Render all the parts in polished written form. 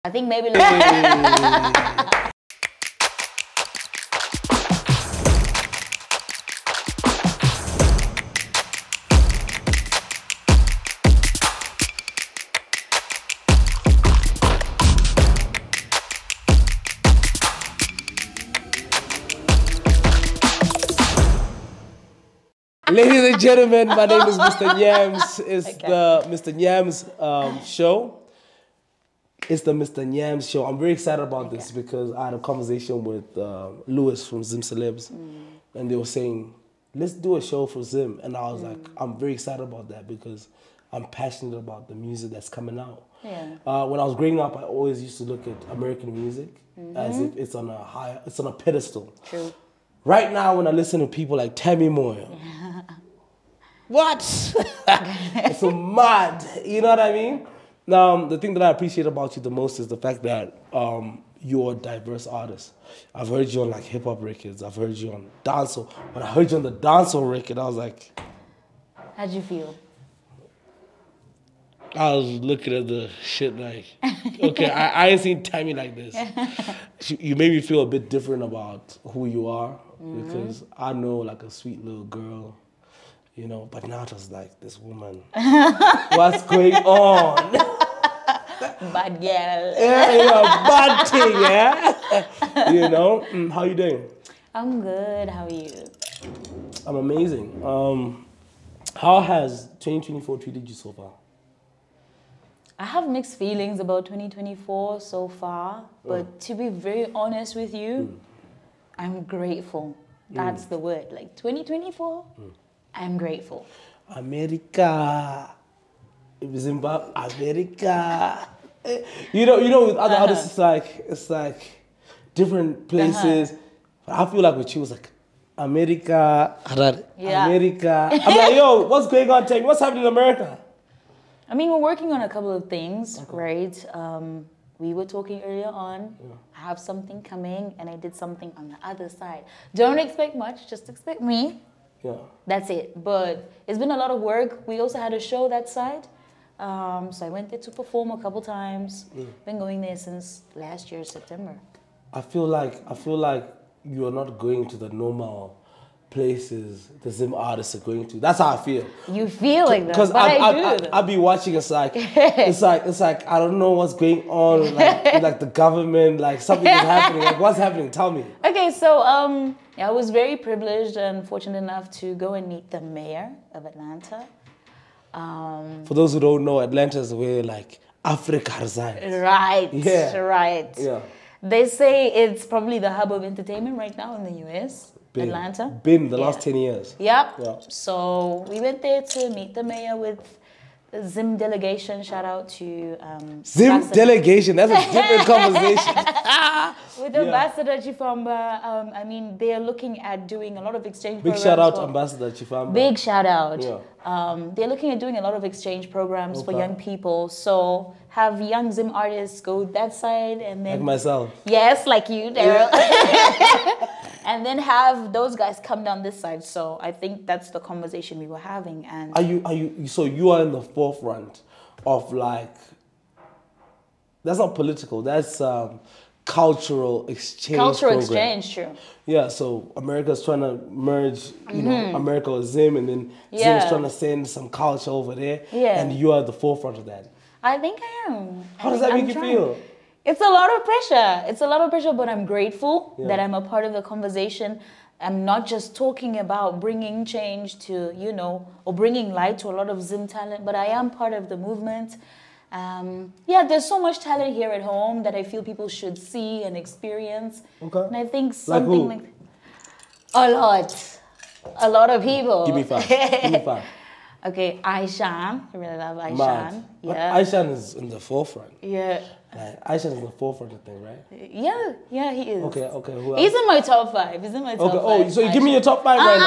I think maybe. Ladies and gentlemen, my name is Mr. Nyamz. It's the Mr. Nyamz show. It's the Mr. Nyamz show. I'm very excited about this because I had a conversation with Lewis from Zim Celebs, and they were saying, let's do a show for Zim. And I was like, I'm very excited about that because I'm passionate about the music that's coming out. Yeah. When I was growing up, I always used to look at American music as if it's on a pedestal. True. Right now, when I listen to people like Tamy Moyo, what? It's so mad. You know what I mean? Now, the thing that I appreciate about you the most is the fact that you're a diverse artist. I've heard you on like hip hop records. I've heard you on dancehall. When I heard you on the dancehall record, I was like, how'd you feel? I was looking at the shit like, okay, I ain't seen Tammy like this. You made me feel a bit different about who you are because I know like a sweet little girl, you know, but now it was like, this woman, what's going on? Bad girl. Yeah, bad thing, yeah? You know, how you doing? I'm good, how are you? I'm amazing. How has 2024 treated you so far? I have mixed feelings about 2024 so far, but to be very honest with you, I'm grateful. That's the word. Like 2024, I'm grateful. America, Zimbabwe, America. You know, with other artists, it's like different places. I feel like with you, it's like America, America. I'm like, yo, what's going on, Tamy? What's happening in America? I mean, we're working on a couple of things, right? We were talking earlier on. I have something coming, and I did something on the other side. Don't expect much, just expect me. Yeah. That's it. But it's been a lot of work. We also had a show that side. So I went there to perform a couple times. Been going there since last year, September. I feel like you are not going to the normal places the Zim artists are going to. That's how I feel. You feel like that, because I be watching. It's like I don't know what's going on. Like the government, like something is happening. Like what's happening? Tell me. Okay, so yeah, I was very privileged and fortunate enough to go and meet the mayor of Atlanta. For those who don't know, Atlanta is where like Africa resides. Right. Yeah. Right. Yeah. They say it's probably the hub of entertainment right now in the US. Atlanta. Been the last 10 years. Yep. Yeah. So we went there to meet the mayor with the Zim delegation. Shout out to Zim delegation. That's a different conversation. With Ambassador Chifamba. I mean, they're looking at doing a lot of exchange Big programs. shout out to Ambassador Chifamba. Big shout out. Yeah. They're looking at doing a lot of exchange programs for young people. So have young Zim artists go that side and then... Like myself. Yes, like you, Darryl. Yeah. And then have those guys come down this side. So I think that's the conversation we were having. And so you are in the forefront of like, that's not political, that's cultural exchange cultural program. exchange, true. Yeah, so America's trying to merge, you know, America with Zim, and then Zim is trying to send some culture over there, and you are at the forefront of that. I think I am. How does that make you feel? It's a lot of pressure. It's a lot of pressure, but I'm grateful that I'm a part of the conversation. I'm not just talking about bringing change to, you know, or bringing light to a lot of Zim talent, but I am part of the movement. Yeah, there's so much talent here at home that I feel people should see and experience. Okay. And I think something like a lot of people. Give me five. Give me five. Okay, Aishan. I really love Aishan. Mad. Yeah. Aishan is in the forefront. Yeah. Like, Aishan is in the forefront of the thing, right? Yeah, he is. Okay. Who else? He's in my top 5. He's in my top 5. Oh, so you give me your top 5 right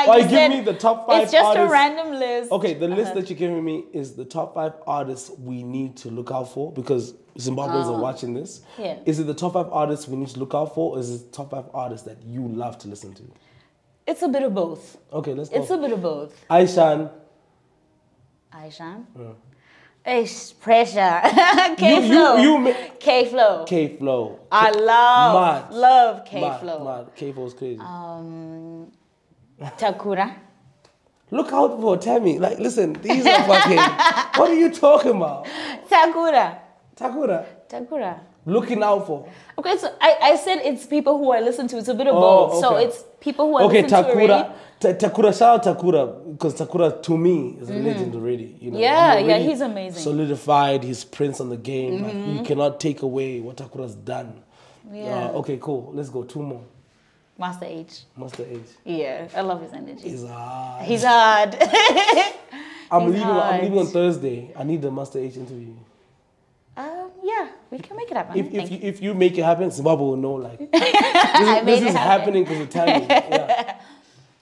now? You give me the top 5 It's just artists. a random list. Okay, the list that you're giving me is the top 5 artists we need to look out for because Zimbabweans are watching this. Yeah. Is it the top 5 artists we need to look out for, or is it the top 5 artists that you love to listen to? It's a bit of both. Okay, let's go. It's a bit of both. Aishan. It's pressure. K-Flow. K-Flow. K-Flow. I love K-Flow. Mad. K-Flow's crazy. Takura. Look out for Tamy. Like, listen, these are fucking... What are you talking about? Takura. Looking out for. Okay, so I said it's people who I listen to. It's a bit of both. Okay. So it's people who I listen to already. Takura, shout out Takura, because Takura to me is a legend already. You know, he's amazing. Solidified, he's prince on the game. Like, you cannot take away what Takura's done. Yeah. Okay, cool. Let's go. 2 more. Master H. Yeah, I love his energy. He's hard. I'm leaving on Thursday. I need the Master H interview. Yeah, we can make it happen. If you make it happen, Zimbabwe will know. Like this is happening because of Tamy. Yeah.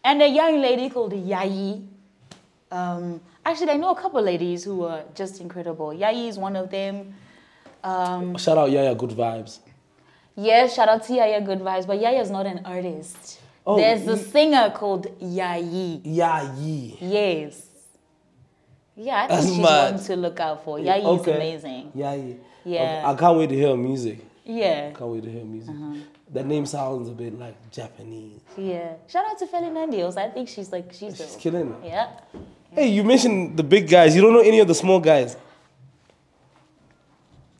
And a young lady called Yayi. Actually, I know a couple ladies who are just incredible. Yayi is one of them. Shout out Yaya, good vibes. Yes, shout out to Yaya, good vibes. But Yaya is not an artist. Oh, there's a singer called Yayi. Yayi. Yes. Yeah, I think she's one to look out for. Yayi is amazing. Yayi. Yeah. I can't wait to hear her music. Yeah. Can't wait to hear music. That name sounds a bit like Japanese. Yeah. Shout out to Felinandios. I think she's killing it. Yeah. Hey, you mentioned the big guys. You don't know any of the small guys.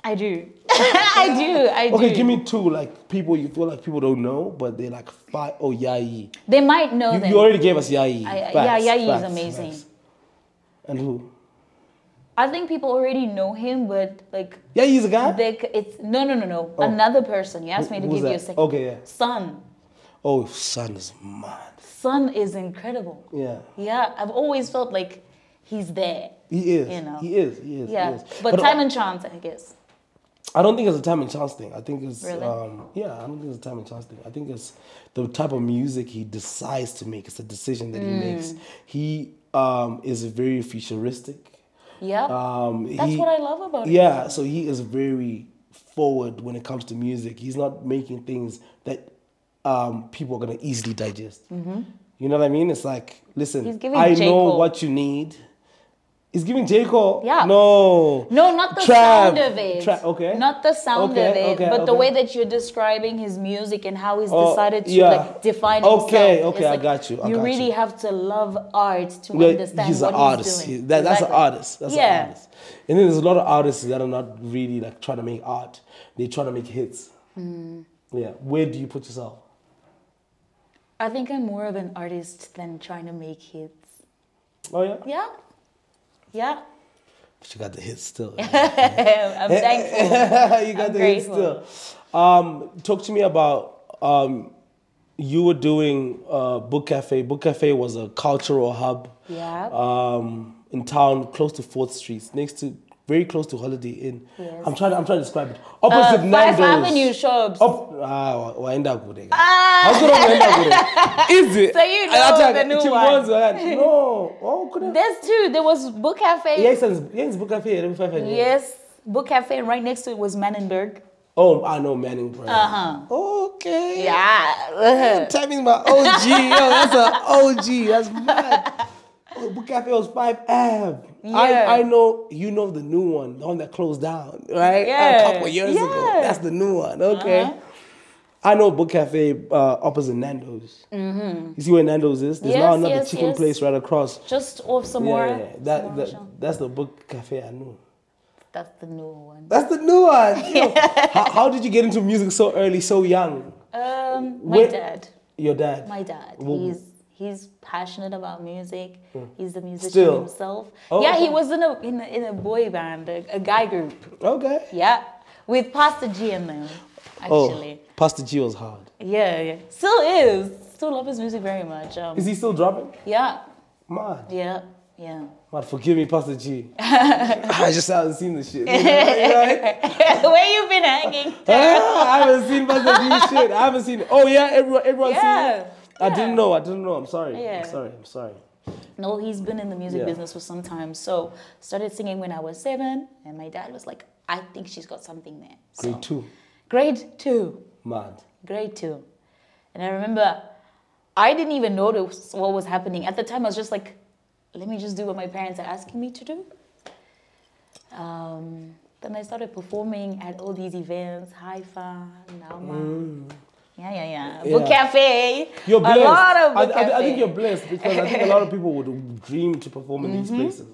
I do. I do. Okay, give me 2 like people you feel like people don't know, but they're like Yayi. They might know them. You already gave us Yayi. Yayi is amazing. Facts. And who? I think people already know him, but like... Yeah, he's a guy? No. Oh. Another person. You asked me to give you a second. Okay, yeah. Sun. Oh, Sun is mad. Sun is incredible. Yeah. Yeah, I've always felt like he's there. He is. You know? He is. Yeah, he is. But time and chance, I guess. I don't think it's a time and chance thing. I think it's... Really? I don't think it's a time and chance thing. I think it's the type of music he decides to make. It's a decision that he makes. He is very futuristic. Yeah, that's what I love about him. Yeah, so he is very forward when it comes to music. He's not making things that people are going to easily digest. You know what I mean? It's like, listen, I know what you need. He's giving J. Cole? Yeah. No, not the sound of it. Okay. Not the sound of it, but the way that you're describing his music and how he's decided to like define himself. Okay, like, I got you. You really have to love art to understand he's what an artist. he's doing. That's an artist. That's an artist. And then there's a lot of artists that are not really like trying to make art. They're trying to make hits. Yeah. Where do you put yourself? I think I'm more of an artist than trying to make hits. Oh, yeah? Yeah. Yeah. But you got the hits still. I'm thankful. You got the hits still. Talk to me about you were doing Book Cafe. Book Cafe was a cultural hub. Yeah. In town, close to 4th Street, very close to Holiday Inn. Yes. I'm trying to describe it. Opposite Nando's. 5th Avenue shops. Is it? So you know the new one. No. There's 2. There was Book Cafe. Yes, Book Cafe. Yes, Book Cafe, and right next to it was Mannenberg. Oh, I know Mannenberg. Okay. Yeah. Tammy's my OG. Yo, that's an OG. That's mad. Book Cafe was 5 Ave. Yeah. I know, you know the new one, the one that closed down, right? Yeah. A couple of years ago. That's the new one. Okay. I know Book Cafe opposite Nando's. You see where Nando's is? There's now another chicken place right across. Just off some more. Yeah. That's the Book Cafe I knew. That's the new one. That's the new one. Yo, how did you get into music so early, so young? My dad. Your dad? My dad. He's passionate about music. He's a musician himself. Oh, yeah, he was in a boy band, a guy group. Okay. Yeah, with Pastor G in them, actually. Oh, Pastor G was hard. Yeah. Still is. Still love his music very much. Is he still dropping? Yeah. Mad. Yeah. Man, forgive me, Pastor G. I just haven't seen the shit. Where you been hanging? I haven't seen Pastor G shit. I haven't seen it. Oh yeah, everyone's seen it. I didn't know. I'm sorry. Yeah. I'm sorry. No, he's been in the music business for some time. So started singing when I was 7, and my dad was like, "I think she's got something there." So, Grade 2. Mad. Grade 2, and I remember I didn't even notice what was happening at the time. I was just like, "Let me just do what my parents are asking me to do." Then I started performing at all these events, Haifa, Nauma. Yeah. Book cafe. You're blessed. A lot of book cafe. I think you're blessed because I think a lot of people would dream to perform in these places.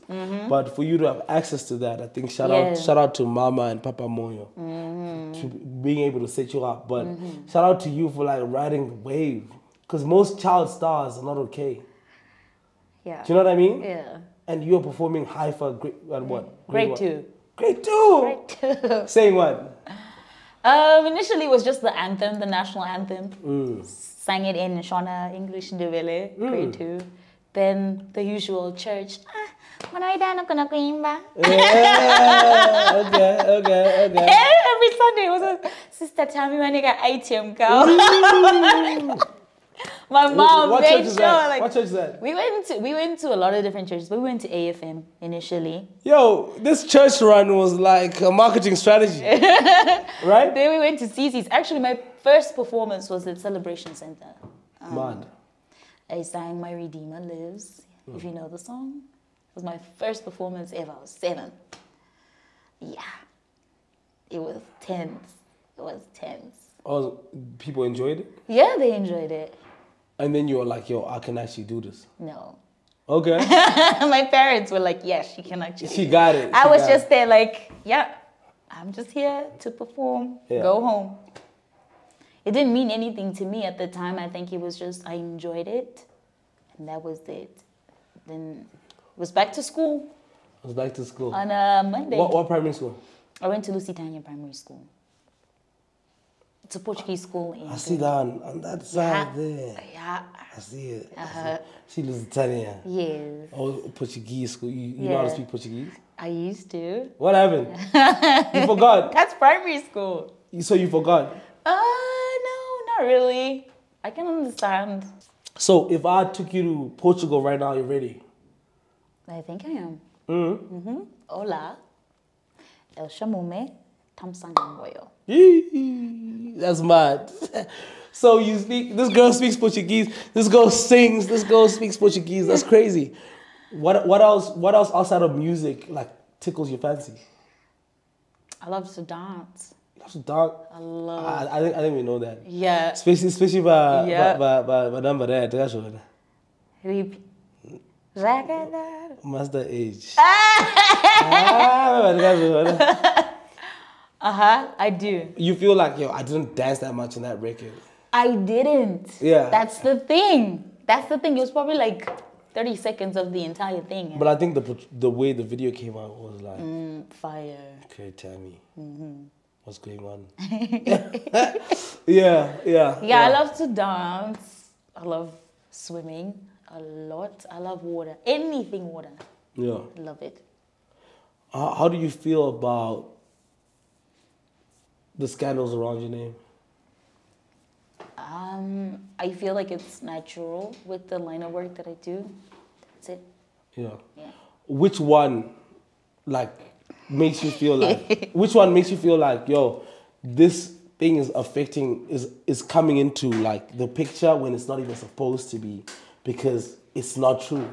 But for you to have access to that, I think shout out to Mama and Papa Moyo to being able to set you up. But shout out to you for like riding the wave because most child stars are not okay. Yeah. Do you know what I mean? Yeah. And you're performing Haifa at what? Grade 2. Grade 2. Saying what? Initially, it was just the anthem, the national anthem. Sang it in Shona, English Ndebele, grade 2. Then the usual church. Okay. Every Sunday was a Sister Tamy Moyo ATM girl. My mom made sure. Like, what church is that? We went to a lot of different churches, but we went to AFM initially. Yo, this church run was like a marketing strategy, right? Then we went to CC's. Actually, my first performance was at Celebration Center. Mad. I sang "My Redeemer Lives." If you know the song, it was my first performance ever. I was 7. Yeah, it was tense. Oh, people enjoyed it? Yeah, they enjoyed it. And then you were like, yo, I can actually do this. No. Okay. My parents were like, yes, she can actually. She got it. I was just there like, yeah, I'm just here to perform, go home. It didn't mean anything to me at the time. I think it was just, I enjoyed it. And that was it. Then it was back to school. I was back to school. On a Monday. What primary school? I went to Lusitania Primary School. It's a Portuguese school. I see that on that side there. Yeah. I see it. See Lusitania. Yes. Oh, Portuguese school. You know how to speak Portuguese? I used to. What happened? You forgot? That's primary school. So you forgot? No, not really. I can understand. So if I took you to Portugal right now, you're ready? I think I am. Hola. El chamo-me Tamy Moyo. That's mad. So you speak. This girl speaks Portuguese. This girl sings. This girl speaks Portuguese. That's crazy. What else? What else outside of music like tickles your fancy? I love to dance. You love to dance. I love. I think we know that. Yeah. Especially by number there. Master age. I do. You feel like, yo, I didn't dance that much in that record. I didn't. Yeah. That's the thing. It was probably like 30 seconds of the entire thing. But I think the way the video came out was like... fire. Okay, Tamy. What's going on? Yeah, I love to dance. I love swimming a lot. I love water. Anything water. Yeah. I love it. How do you feel about the scandals around your name? I feel like it's natural with the line of work that I do. That's it. Yeah. Yeah. Which one, like, makes you feel like? Which one makes you feel like, yo, this thing is affecting, is coming into like the picture when it's not even supposed to be, because it's not true?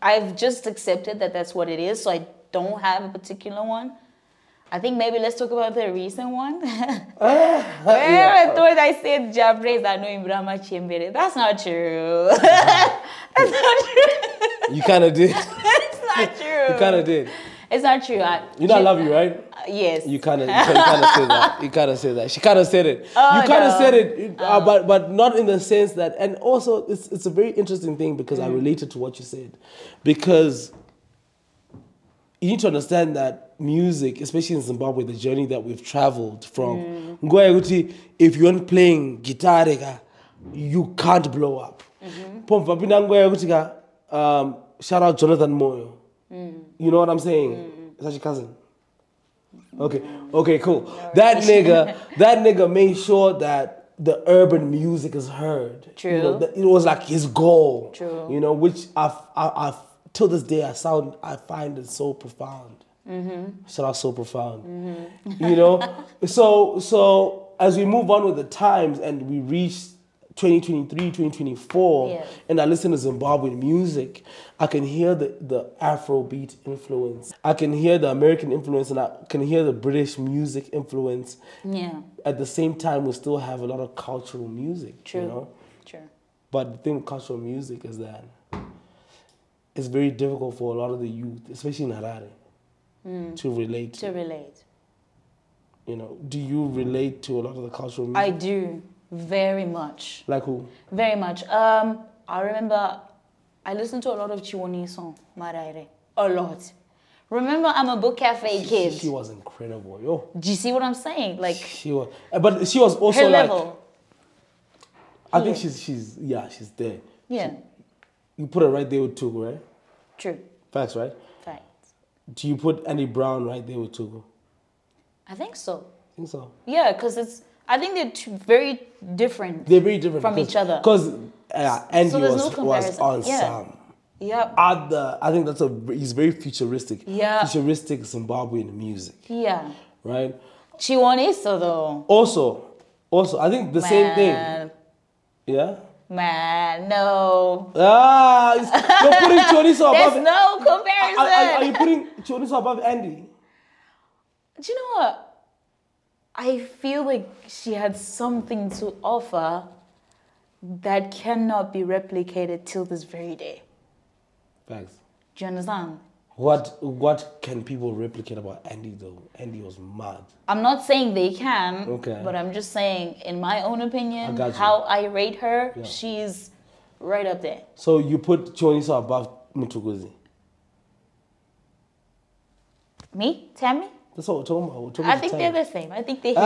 I've just accepted that that's what it is, so I don't have a particular one. I think maybe let's talk about the recent one. I thought I said Jabres I know Ibrahima Chembere. That's not true. That's not true. You kind of did. It's not true. You kind of did. It's not true. You know I love you, right? Yes. You kind of said that. You kind of said that. She kind of said it. Oh, you kind of said it, but not in the sense that. And also, it's a very interesting thing because I related to what you said, because you need to understand that music, especially in Zimbabwe, the journey that we've traveled from. If you aren't playing guitar, you can't blow up. Shout out Jonathan Moyo. You know what I'm saying? Is that your cousin? Okay, cool. That nigga made sure that the urban music is heard. True. You know, it was like his goal. True. You know, which I till this day I find it so profound. Shout out so profound. You know, so as we move on with the times and we reach 2023, 2024, Yeah. and I listen to Zimbabwean music, I can hear the Afrobeat influence. I can hear the American influence, and I can hear the British music influence. Yeah. At the same time, we still have a lot of cultural music, True. you know? True. But the thing with cultural music is that it's very difficult for a lot of the youth, especially in Harare, to relate to. To relate. You know, do you relate to a lot of the cultural music? I do. Very much. Like who? Very much. I remember I listened to a lot of Chiwoniso Maraire. A lot. Remember, I'm a book cafe kid. She was incredible, yo. Do you see what I'm saying? Like, She was, but she was also her like, level. I think she's there. Yeah. You put her right there with Tugu, right? True. Facts, right? Facts. Do you put Andy Brown right there with Tugu? I think so. I think so. Yeah, because I think they're very different. They're very different from each other. Because Andy So there's was no on comparison. Yeah. some. Yeah. I think he's very futuristic. Yeah. Futuristic Zimbabwean music. Yeah. Right? Chiwoniso though. Also, I think the same thing. Yeah? Man, no. You're putting Chorizo above. There's no comparison. Are you putting Chorizo above Andy? Do you know what? I feel like she had something to offer that cannot be replicated till this very day. Facts. Do you understand? What can people replicate about Andy though? Andy was mad. I'm not saying they can, Okay. but I'm just saying, in my own opinion, I got you. how I rate her, Yeah. she's right up there. So you put Chorizo above Mutuguzi. Me? Tammy? That's what we're talking about. We're talking I about think time. they're the same. I think they're here.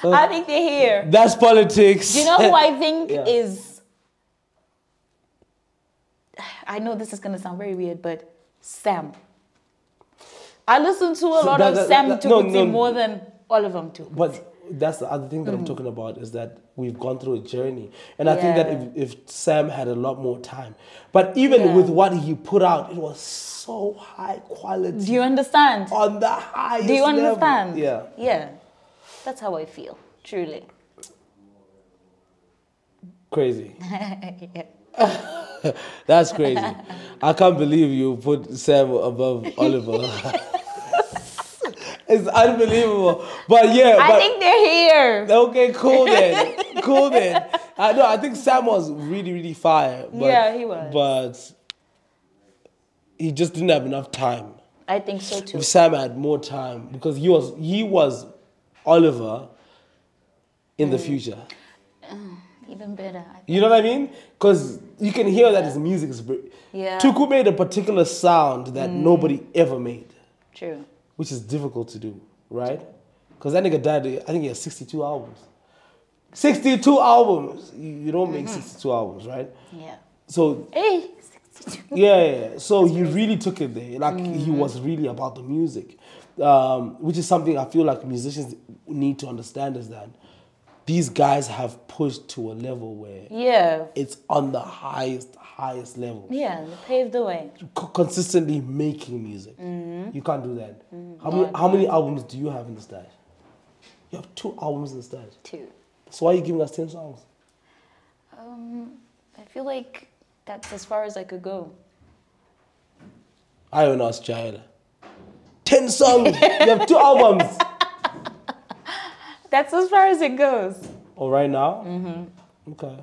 I think they're here. That's politics. Do you know who I think Yeah. is... I know this is going to sound very weird, but Sam. I listen to a lot of Sam Tukuti more than all of them too. But that's the other thing that I'm talking about is that we've gone through a journey. And I think that if Sam had a lot more time. But even with what he put out, it was so high quality. Do you understand? On the highest Do you level. understand? Yeah. Yeah. That's how I feel, truly. Crazy. Yeah. That's crazy. I can't believe you put Sam above Oliver. It's unbelievable. But yeah. I think they're here. Okay, cool then. Cool then. I think Sam was really, really fire. But, Yeah, he was. But he just didn't have enough time. I think so too. If Sam had more time, because he was Oliver in the future. Even better. You know what I mean? Because you can hear that his music is very... Yeah. Tuku made a particular sound that nobody ever made, True. which is difficult to do, right? Because that nigga died, I think he has 62 albums. 62 albums! You don't make 62 albums, right? Yeah. So, Hey, 62. yeah. So he really took it there. Like, he was really about the music. Which is something I feel like musicians need to understand is that these guys have pushed to a level where it's on the highest level. Yeah, they paved the way. Consistently making music. You can't do that. How many albums do you have in the stash? You have 2 albums in the stash. 2. So why are you giving us 10 songs? I feel like that's as far as I could go. I don't know, it's child. 10 songs! You have 2 albums! That's as far as it goes. Oh, right now? Okay.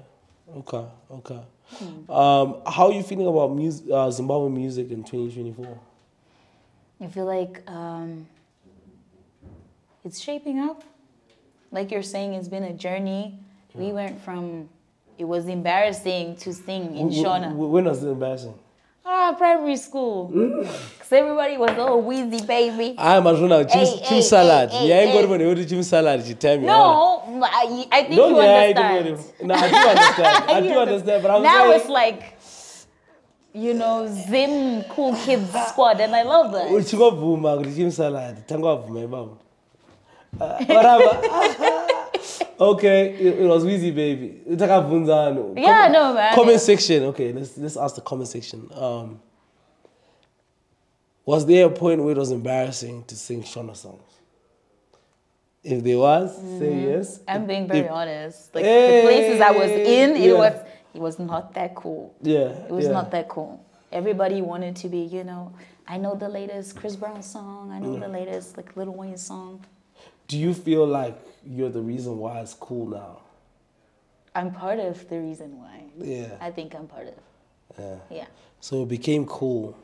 How are you feeling about Zimbabwe music in 2024? I feel like it's shaping up. Like you're saying, it's been a journey. We went from, it was embarrassing to sing in Shona. When was it embarrassing? Primary school. Because everybody was, oh, Wheezy, baby. I'm a Jim salad. You ain't got to go Jim salad. You tell me. No, I think you understand. No, I do understand. I do understand. But I'm now saying, it's like, you know, Zim Cool Kids Squad, and I love that. You go boom, Jim salad. Tango of my mom. Whatever. Okay, it was Wheezy, baby. Yeah, no, man. Comment section. Okay, let's ask the comment section. Was there a point where it was embarrassing to sing Shona songs? If there was, say yes. I'm being very honest. Like the places I was in, it was not that cool. Yeah. It was not that cool. Everybody wanted to be, you know, I know the latest Chris Brown song. I know the latest like Lil Wayne song. Do you feel like you're the reason why it's cool now? I'm part of the reason why. Yeah. I think I'm part of. Yeah. So it became cool.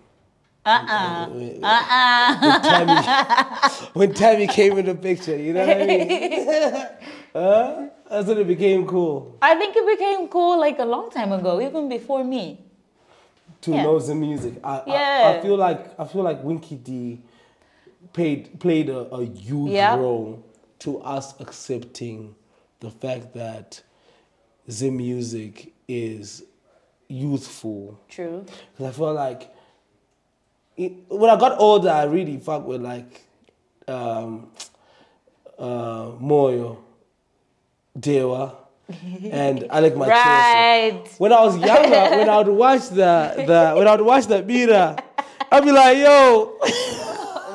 When Tamy came in the picture, you know what I mean? That's when it became cool. I think it became cool like a long time ago, even before me. To know the music. I feel like Winky D played a huge role to us accepting the fact that the music is youthful. True. Because I feel like when I got older, I really fucked with like Moyo, Dewa, and I like my children. When I was younger, when I would watch the Mira, I'd be like, yo.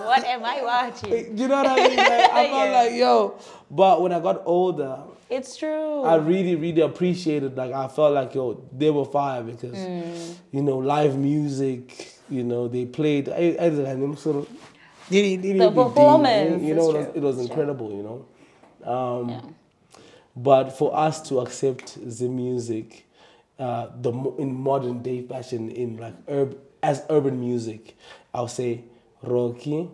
What am I watching? You know what I mean? Like, I felt like, yo. But when I got older, it's true. I really, really appreciated. Like, I felt like, yo, they were fire because, you know, live music. You know, they played. The performance. You know, it was incredible. You know, but for us to accept the music, in modern day fashion, in like as urban music, I'll say Rocky.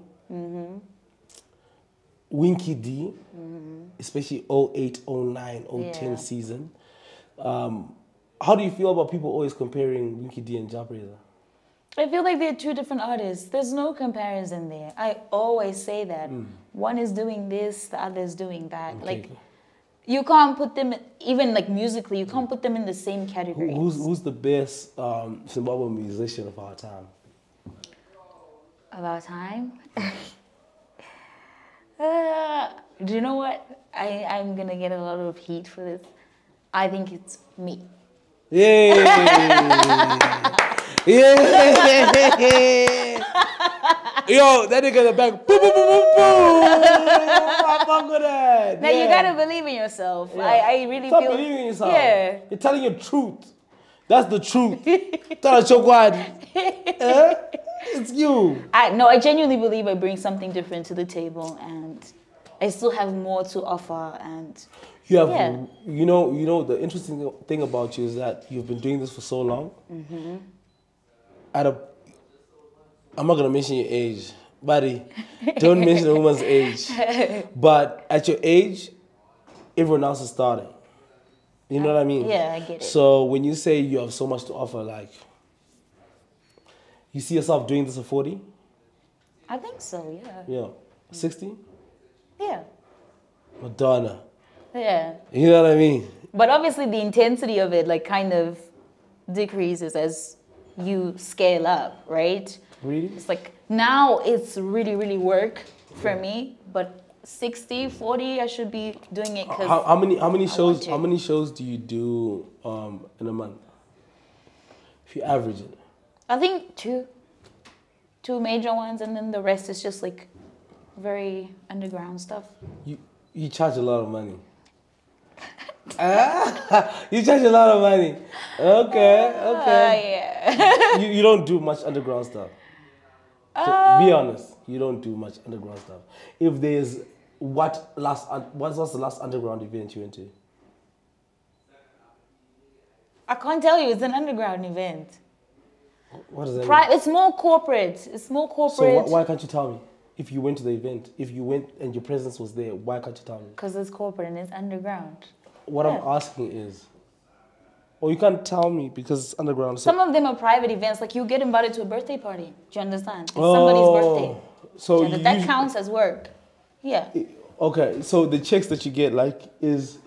Winky D, especially 08, 09, 010 season. How do you feel about people always comparing Winky D and Jabreza? I feel like they're two different artists. There's no comparison there. I always say that. One is doing this, the other is doing that. Okay. Like, you can't put them, even like musically, you can't put them in the same category. Who's the best Zimbabwean musician of our time? Of our time? Do you know what? I'm going to get a lot of heat for this. I think it's me. Yay! Yeah! Yo, that nigga in the back. Boom, boom, boom, boom, boom. I fuck with that. Now you gotta believe in yourself. Yeah. I really Stop feel. believing in yourself. Yeah. You're telling your truth. That's the truth. It's you. I genuinely believe I bring something different to the table, and I still have more to offer. And you have, you know, the interesting thing about you is that you've been doing this for so long. I'm not gonna mention your age, buddy. Don't mention a woman's age. But at your age, everyone else is starting. You know what I mean? Yeah, I get it. So when you say you have so much to offer, like, you see yourself doing this at 40? I think so, yeah. Yeah. 60? Yeah. Madonna. Yeah. You know what I mean? But obviously the intensity of it like kind of decreases as you scale up, right? Really? It's like now it's really, really work for me, but 60, 40, I should be doing it because how many shows do you do in a month? If you average it. I think two major ones, and then the rest is just like very underground stuff. You charge a lot of money. You charge a lot of money. Okay. Yeah. You don't do much underground stuff. So be honest, you don't do much underground stuff. If there's what's the last underground event you went to? I can't tell you. It's an underground event. What does that mean? It's more corporate. It's more corporate. So why can't you tell me? If you went to the event, if you went and your presence was there, why can't you tell me? Because it's corporate and it's underground. What I'm asking is, you can't tell me because it's underground. So some of them are private events, like you get invited to a birthday party. Do you understand? It's somebody's birthday. So that counts as work. Yeah. Okay, so the checks that you get, like, is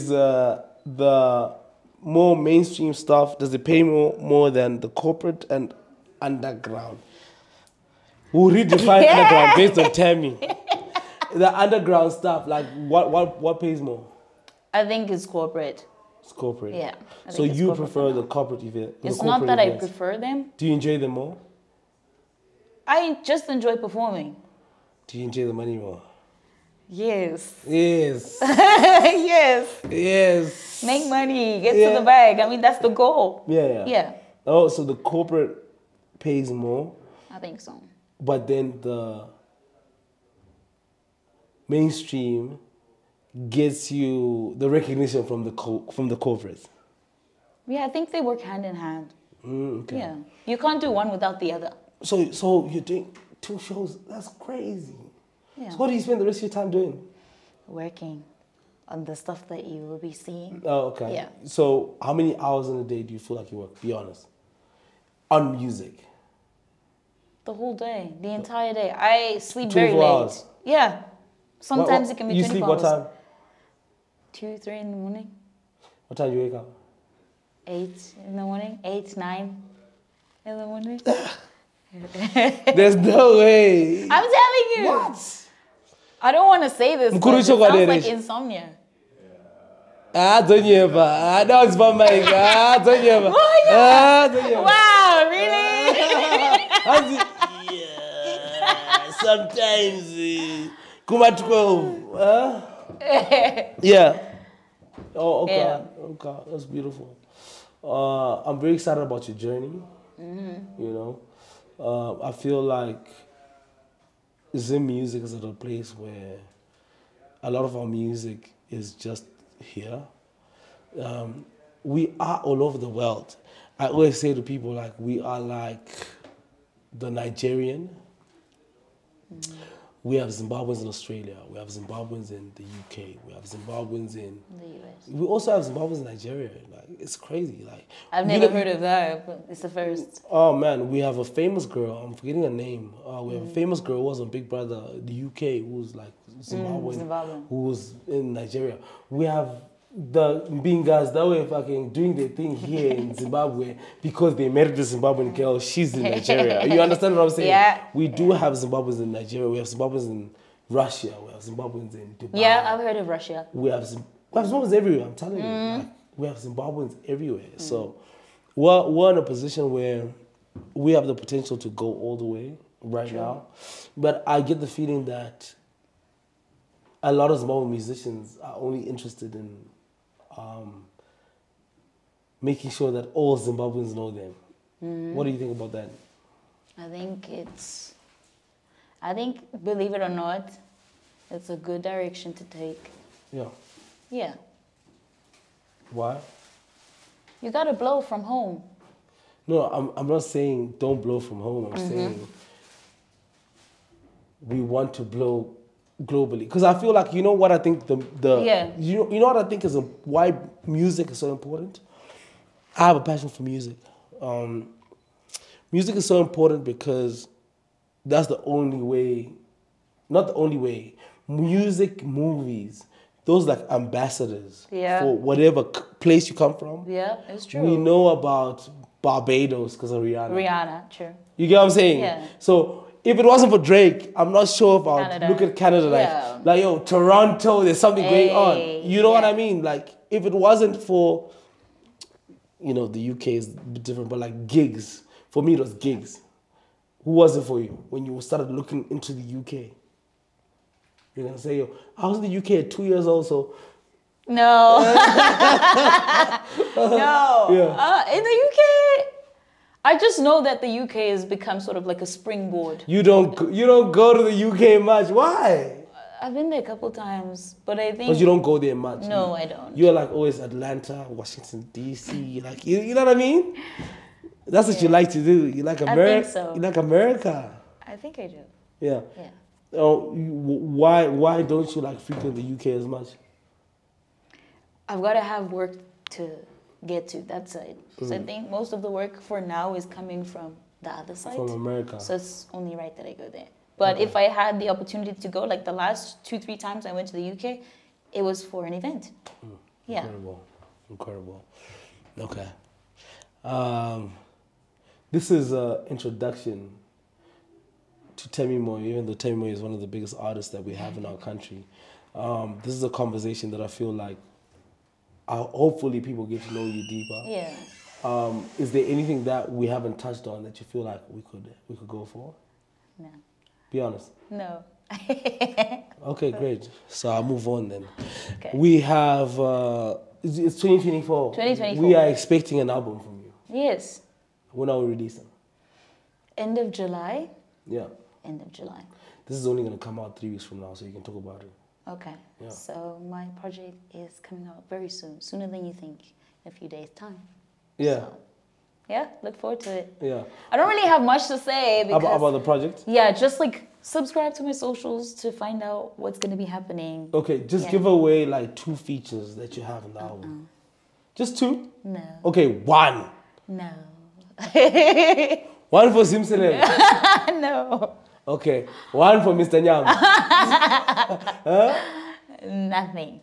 the more mainstream stuff, does it pay more than the corporate and underground? We'll redefine underground based on Tamy. The underground stuff, like what pays more? I think it's corporate. It's corporate. Yeah. So you prefer the corporate event? It's not that I prefer them. Do you enjoy them more? I just enjoy performing. Do you enjoy the money more? Yes. Yes. Yes. Yes. Make money, get to the bag. I mean, that's the goal. Yeah. Oh, so the corporate pays more. I think so. But then the mainstream gets you the recognition from the corporates. Yeah, I think they work hand in hand. Okay. Yeah, you can't do one without the other. So you're doing 2 shows? That's crazy. Yeah. So what do you spend the rest of your time doing? Working on the stuff that you will be seeing. Oh, okay. Yeah. So how many hours in a day do you feel like you work? Be honest. On music. The whole day, the entire day. I sleep very 24 late. hours. Yeah. Sometimes it can be 24 hours. You sleep what time? 2, 3 in the morning. What time do you wake up? 8 in the morning. 8, 9 in the morning. There's no way. I'm telling you. What? I don't want to say this, but it sounds like insomnia. Don't you ever. Now it's my mic. Don't you ever. Wow, really? Yeah, sometimes. Come at 12. Yeah. Oh, okay. Yeah. Okay, that's beautiful. I'm very excited about your journey. You know, I feel like Zim music is at a place where a lot of our music is just here. We are all over the world. I always say to people, like, we are like the Nigerian. We have Zimbabweans in Australia. We have Zimbabweans in the UK. We have Zimbabweans in the US. We also have Zimbabweans in Nigeria. Like, it's crazy. Like, I've never heard of that, but it's the first. Oh man, we have a famous girl. I'm forgetting her name. We have a famous girl who was on Big Brother, the UK, who was like Zimbabwean, who was in Nigeria. We have the Bingas that were fucking doing their thing here in Zimbabwe because they married the Zimbabwean girl. She's in Nigeria. You understand what I'm saying? Yeah. We do have Zimbabweans in Nigeria. We have Zimbabweans in Russia. We have Zimbabweans in Dubai. Yeah, I've heard of Russia. We have Zimbabweans everywhere. I'm telling you, like, we have Zimbabweans everywhere. So we're in a position where we have the potential to go all the way right now. But I get the feeling that a lot of Zimbabwean musicians are only interested in making sure that all Zimbabweans know them. What do you think about that? I think, believe it or not, it's a good direction to take. Yeah. Yeah. Why? You gotta blow from home. No, I'm not saying don't blow from home. I'm saying we want to blow globally, because I feel like, you know what I think you know what I think is why music is so important. I have a passion for music. Music is so important because that's the only way, not the only way. Music, movies, those like ambassadors for whatever place you come from. Yeah, it's true. We know about Barbados because of Rihanna. Rihanna, true. You get what I'm saying? Yeah. So if it wasn't for Drake, I'm not sure if I'd Canada. look at Canada like, yo, Toronto, there's something going on. You know what I mean? Like, if it wasn't for, you know, the UK is a bit different, but like gigs, for me it was gigs. Who was it for you when you started looking into the UK? You're going to say, yo, I was in the UK at 2 years old, so. No. No. Yeah. In the UK, I just know that the UK has become sort of like a springboard. You don't go to the UK much. Why? I've been there a couple times, but I think... But you don't go there much. No, I don't. You're like always Atlanta, Washington, D.C. Like, you know what I mean? That's what you like to do. You like America. I think so. You like America. I think I do. Yeah. Yeah. Oh, why don't you like frequent the UK as much? I've got to have work to get to that side. So I think most of the work for now is coming from the other side. From America. So it's only right that I go there. But if I had the opportunity to go, like the last 2-3 times I went to the UK, it was for an event. Yeah. Incredible. Okay. This is an introduction to Tamy Moyo, even though Tamy Moyo is one of the biggest artists that we have in our country. This is a conversation that I feel like hopefully people get to know you deeper. Yeah. Is there anything that we haven't touched on that you feel like we could go for? No. Be honest. No. Okay, great. So I'll move on then. Okay. We have, it's 2024. 2024. We are expecting an album from you. Yes. When are we releasing? End of July. Yeah. End of July. This is only going to come out 3 weeks from now, so you can talk about it. Okay. Yeah. So my project is coming out very soon, sooner than you think, in a few days' time. Yeah. So, yeah, look forward to it. Yeah. I don't really have much to say because About the project? yeah, just like subscribe to my socials to find out what's gonna be happening. Okay, just give away like 2 features that you have in the album. Just 2? No. Okay, 1. No. 1 for Simsele. No. Okay, 1 for Mr. Nyamz. Nothing.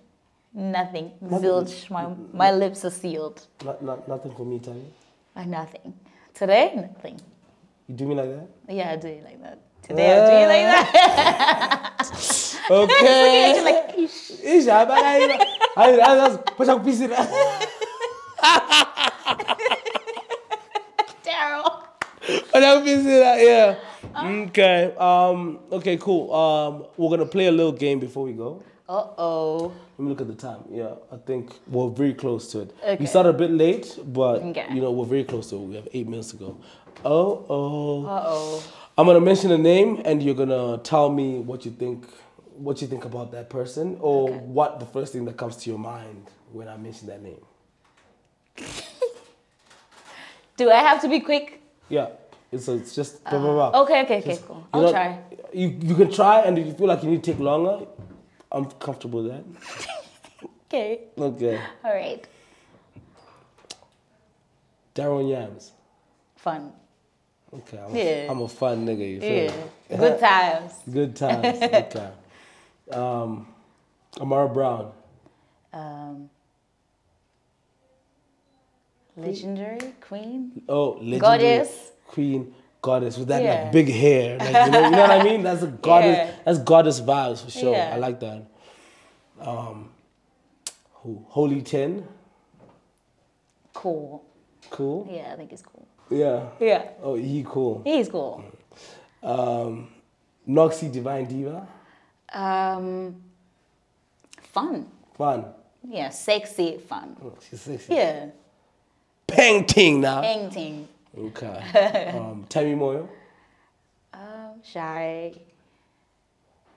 Nothing. Zilch. My lips are sealed. Nothing for me, Tanya. Nothing. Today, nothing. You do me like that? Yeah, I do it like that. Today, I do it like that. Okay. You're like, Ish, Darryl. Yeah. Okay. Okay, cool. We're gonna play a little game before we go. Uh-oh. Let me look at the time. Yeah, I think we're very close to it. Okay. We started a bit late, but Okay. you know we're very close to it. We have 8 minutes to go. Uh-oh. Uh-oh. I'm gonna mention a name, and you're gonna tell me what you think about that person, or what the first thing that comes to your mind when I mention that name. Do I have to be quick? Yeah. It's just blah, blah, blah. Okay, cool. I'll try. You can try, and if you feel like you need to take longer, I'm comfortable with that. Okay. Okay. All right. Darryl Nyamz. Fun. Okay, I'm a fun nigga, you feel me? Good times. Good times, okay. Amara Brown. Legendary queen. Oh, legendary Goddess. queen, goddess with that like big hair. Like, you know what I mean? That's a goddess. Yeah. That's goddess vibes for sure. Yeah. I like that. Holy 10. Cool. Cool. Yeah, I think he's cool. Yeah. Yeah. Oh, he cool. He's cool. Noxy Divine Diva. Fun. Fun. Yeah, sexy, fun. Oh, she's sexy. Yeah. Painting now. Painting. Okay. Tamy Moyo. Shy.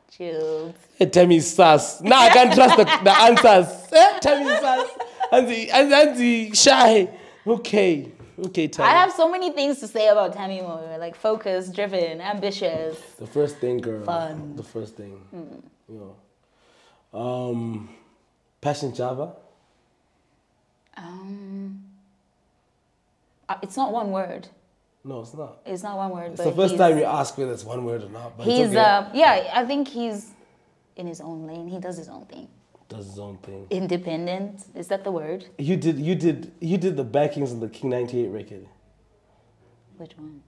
Chilled. Hey, Tammy's sus. Now I can't trust the answers. Tammy's sus. And shy. Okay. Okay, Tammy. I have so many things to say about Tamy Moyo, like focused, driven, ambitious. The first thing, girl. Fun. The first thing. You know. Passion Java. It's not one word. No, it's not. It's not one word. It's but the first time you ask whether it's one word or not. But he's it's okay. yeah, I think he's in his own lane. He does his own thing. Does his own thing. Independent, is that the word? You did the backings on the King 98 record. Which one?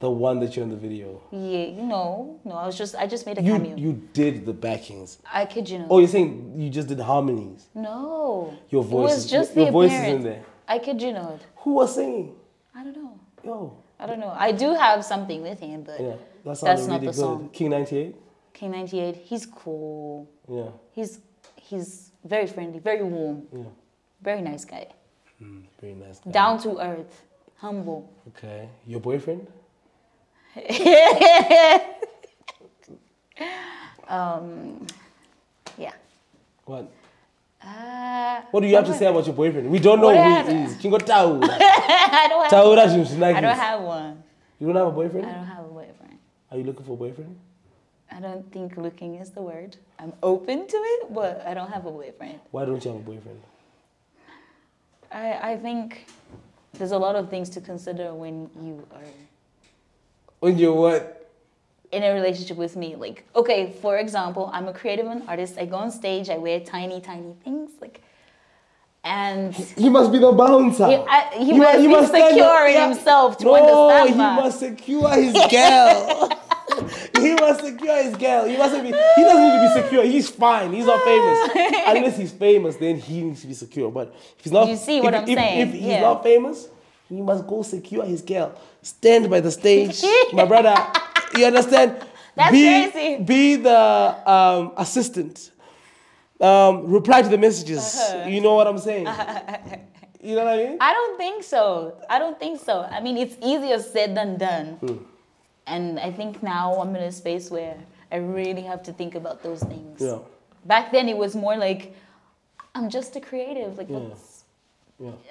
The one that you're in the video. Yeah, no, I just made a cameo. You did the backings. I kid you not. Oh, you're saying you just did harmonies? No. Your voice. It was just your the voice is appearance. in there. I kid you not. Who was singing? I don't know. Yo. I don't know. I do have something with him, but Yeah, that's not really the good. song. King 98. King 98, he's cool. Yeah. He's very friendly, very warm. Yeah. Very nice guy. Very nice guy. Down to earth, humble. Okay. Your boyfriend? Yeah. What? What do you have to say about your boyfriend? We don't know who he is. Kingo Tau. I don't have one. You don't have a boyfriend? I don't have a boyfriend. Are you looking for a boyfriend? I don't think looking is the word. I'm open to it, but I don't have a boyfriend. Why don't you have a boyfriend? I think there's a lot of things to consider when you are When you're what? in a relationship with me. Like, okay, for example, I'm a creative and artist. I go on stage, I wear tiny things, like, and He must be the bouncer. he must be secure in himself to understand he that. must secure his girl. He must secure his girl. He doesn't need to be secure. He's fine. He's not famous. Unless he's famous, then he needs to be secure. But if he's not, You see what I'm saying? If he's not famous, he must go secure his girl. Stand by the stage, my brother. You understand? That's crazy. Be the assistant. Reply to the messages. You know what I'm saying? You know what I mean? I don't think so. I mean, it's easier said than done. And I think now I'm in a space where I really have to think about those things. Yeah. Back then, it was more like, I'm just a creative. Like,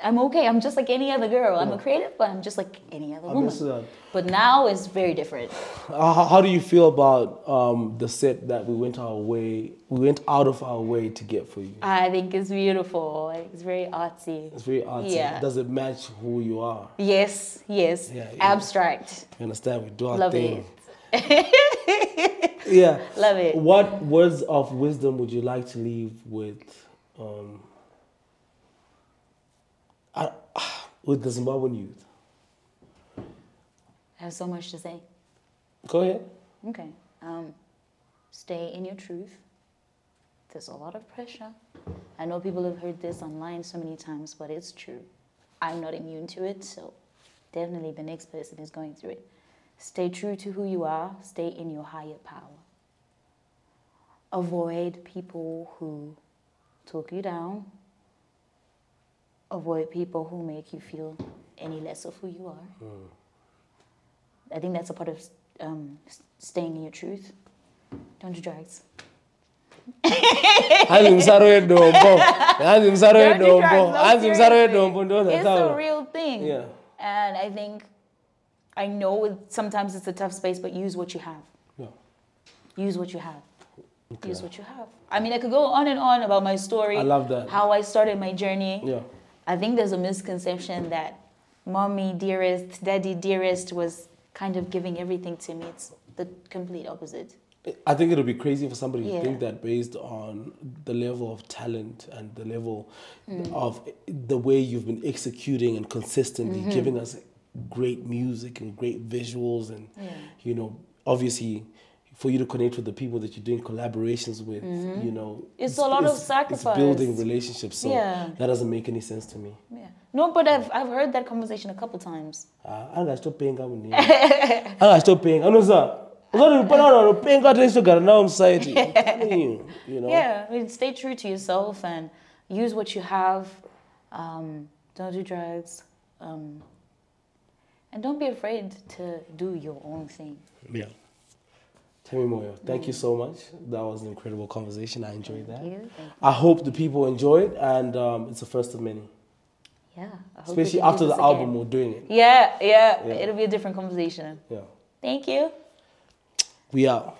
I'm okay. I'm just like any other girl. I'm a creative, but I'm just like any other woman. But now it's very different. How do you feel about the set that we went out of our way to get for you? I think it's beautiful. It's very artsy. It's very artsy. Yeah. Does it match who you are? Yes. Yeah, abstract. You understand? We do our Love thing. It. Yeah. Love it. What words of wisdom would you like to leave with the Zimbabwean youth? I have so much to say. Go ahead. Okay. Stay in your truth. There's a lot of pressure. I know people have heard this online so many times, but it's true. I'm not immune to it, so definitely the next person is going through it. Stay true to who you are. Stay in your higher power. Avoid people who talk you down. Avoid people who make you feel any less of who you are. I think that's a part of staying in your truth. Don't do drugs. It's a real thing. Yeah. And I think, I know sometimes it's a tough space, but use what you have. Yeah. Use what you have. Okay. Use what you have. I mean, I could go on and on about my story. I love that. How I started my journey. Yeah. I think there's a misconception that mommy dearest, daddy dearest was kind of giving everything to me. It's the complete opposite. I think it'll be crazy for somebody to think that based on the level of talent and the level of the way you've been executing and consistently giving us great music and great visuals and, you know, obviously for you to connect with the people that you're doing collaborations with, you know. It's a lot of sacrifice. It's building relationships, so that doesn't make any sense to me. Yeah. No, but I've heard that conversation a couple times. I'm going to stop paying. I'm going to stop paying. I'm not paying attention to now society. You know. Yeah, I mean, stay true to yourself and use what you have. Don't do drugs. And don't be afraid to do your own thing. Yeah. Tamy Moyo, thank you so much. That was an incredible conversation. I enjoyed that. Thank you. I hope the people enjoyed, and it's the first of many. Yeah. I hope especially after the album, we're doing it. Yeah. It'll be a different conversation. Yeah. Thank you. We out.